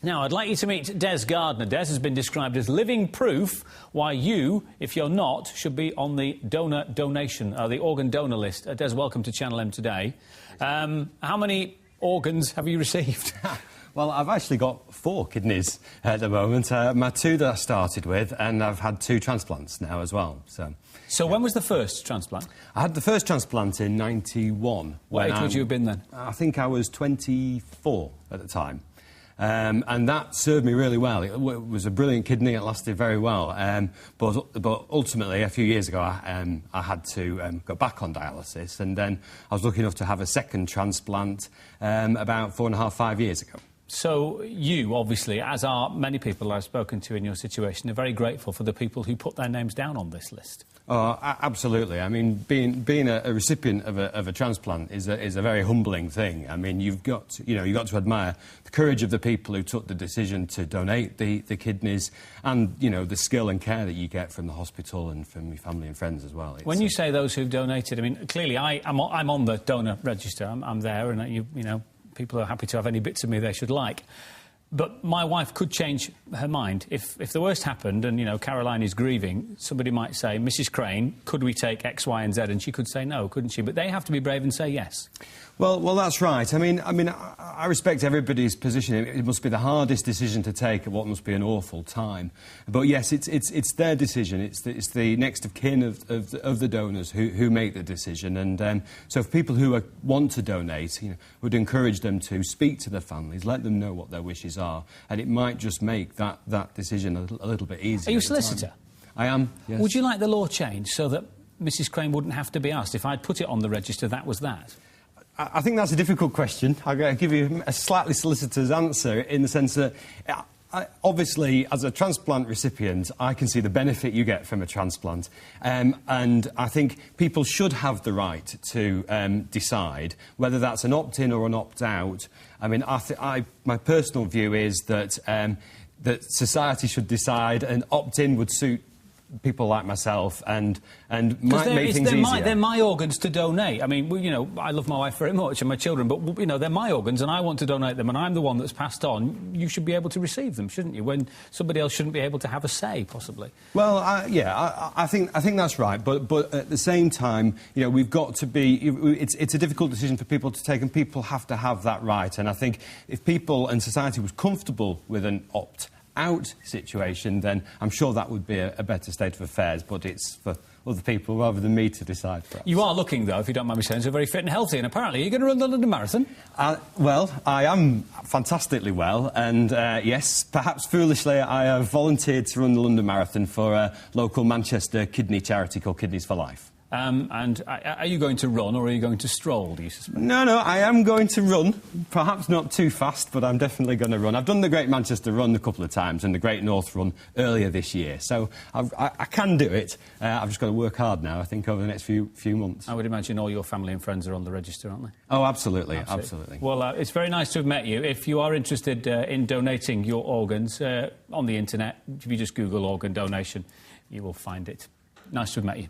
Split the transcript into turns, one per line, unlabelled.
Now, I'd like you to meet Des Gardner. Des has been described as living proof why you, if you're not, should be on the the organ donor list. Des, welcome to Channel M today. How many organs have you received?
Well, I've actually got 4 kidneys at the moment. My 2 that I started with, and I've had 2 transplants now as well.
So when was the first transplant?
I had the first transplant in '91.
What age would you have been then?
I think I was 24 at the time. And that served me really well. It was a brilliant kidney, it lasted very well. But ultimately, a few years ago, I had to go back on dialysis, and then I was lucky enough to have a second transplant about 4.5, 5 years ago.
So you, obviously, as are many people I've spoken to in your situation, are very grateful for the people who put their names down on this list.
Oh, absolutely. I mean, being a recipient of a transplant is a very humbling thing. I mean, you've got to admire the courage of the people who took the decision to donate the kidneys, and the skill and care that you get from the hospital and from your family and friends as well.
When you say those who've donated, I mean, clearly I'm on the donor register. I'm there, and people are happy to have any bits of me they should like. But my wife could change her mind. If the worst happened and, Caroline is grieving, somebody might say, Mrs Crane, could we take X, Y and Z? And she could say no, couldn't she? But they have to be brave and say yes. Well,
that's right. I mean, I respect everybody's position. It must be the hardest decision to take at what must be an awful time. But yes, it's their decision. It's the next of kin of the donors who make the decision. And so, for people who want to donate, would encourage them to speak to their families, let them know what their wishes are, and it might just make that decision a little bit easier.
Are you a solicitor?
I am. Yes.
Would you like the law changed so that Mrs Crane wouldn't have to be asked? If I'd put it on the register, that was that.
I think that's a difficult question. I'll give you a slightly solicitor's answer in the sense that, obviously, as a transplant recipient, I can see the benefit you get from a transplant. And I think people should have the right to decide whether that's an opt-in or an opt-out. I mean, my personal view is that society should decide, and opt-in would suit people like myself and might make things easier.
They're my organs to donate. I mean, I love my wife very much and my children, but, they're my organs and I want to donate them, and I'm the one that's passed on. You should be able to receive them, shouldn't you, when somebody else shouldn't be able to have a say, possibly?
Well, I think that's right, but at the same time, we've got to be... It's a difficult decision for people to take, and people have to have that right. And I think if people and society was comfortable with an opt-out situation, then I'm sure that would be a better state of affairs, but it's for other people rather than me to decide, perhaps.
You are looking, though, if you don't mind me saying, so very fit and healthy, and apparently you're going to run the London Marathon.
Well, I am fantastically well, and yes, perhaps foolishly, I have volunteered to run the London Marathon for a local Manchester kidney charity called Kidneys for Life.
And are you going to run, or are you going to stroll, do you suspect?
No, I am going to run. Perhaps not too fast, but I'm definitely going to run. I've done the Great Manchester Run a couple of times and the Great North Run earlier this year, so I can do it. I've just got to work hard now, I think, over the next few months. I
would imagine all your family and friends are on the register, aren't they?
Oh, absolutely.
Well, it's very nice to have met you. If you are interested in donating your organs on the internet, if you just Google organ donation, you will find it. Nice to have met you.